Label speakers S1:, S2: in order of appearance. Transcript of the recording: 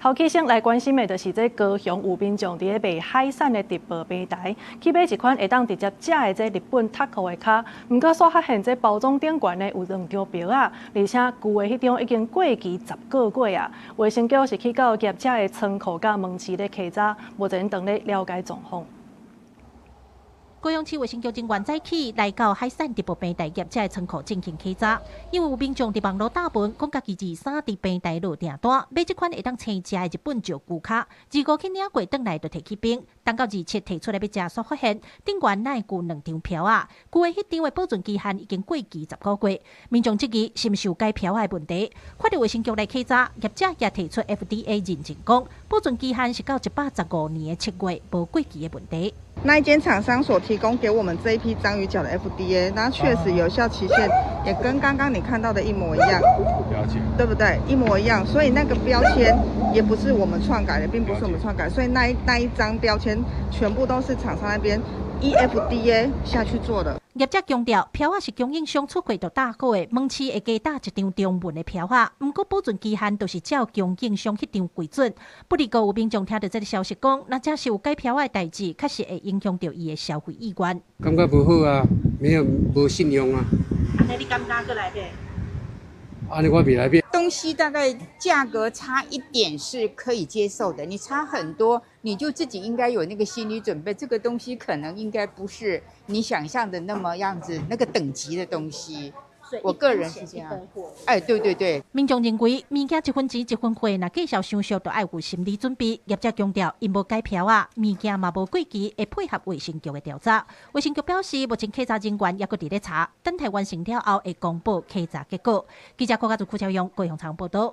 S1: 好起先来关心的，就是这高雄有民众伫咧卖海产的直播平台，去买一款会当直接食的这日本塔可的卡，不过所发现这包装顶悬的有2张标啊，而且旧的迄张已经过期10个月啊。卫生局是去到业者的仓库甲门市咧稽查，目前等咧了解状况。
S2: 高雄市卫生局今晚早起来到海产直播平台业者的仓库进行稽查，因为有民众伫网络打文，讲家己23伫平台落订单，买这款会当生食的日本石牛卡，25去领过转来就摕去冰，等到27摕出来要食，所发现顶悬乃旧2张票啊，旧的迄张的保存期限已经过期10个月，民众质疑是毋是有该票的问题，看到卫生局来稽查，业者也提出 FDA 认证讲，保存期限是到115年的7月，无过期的问题。
S3: 那一间厂商所提供给我们这一批章鱼脚的 FDA， 那确实有效期限也跟刚刚你看到的一模一样，对不对？一模一样，所以那个标签也不是我们篡改的，并不是我们篡改，所以那一张标签全部都是厂商那边依 FDA 下去做的。
S2: 业者强调，票仔是供应商出货就打过的，门市会加打一张中文的票仔，不过保存期限都是照供应商迄张规准。不离个有民众听到这个消息讲，那假是有改票仔的代志，确实会影响到伊的消费意愿。
S4: 感觉不好啊，无信用啊。
S2: 安尼你敢拿过来买？
S4: 安尼我未来买。
S5: 东西大概价格差一点是可以接受的，你差很多，你就自己应该有那个心理准备，这个东西可能应该不是你想象的那么样子，那个等级的东西。我个人是这样。哎，对对对。
S2: 民众认为物件1分钱1分货，若计销伤俗，就要有心理准备。业者强调，因无改票啊，物件嘛无过期，会配合卫生局的调查。卫生局表示，目前稽查人员也搁伫咧查，等待完成了后会公布稽查结果。记者郭家做邱朝阳高雄采访报道。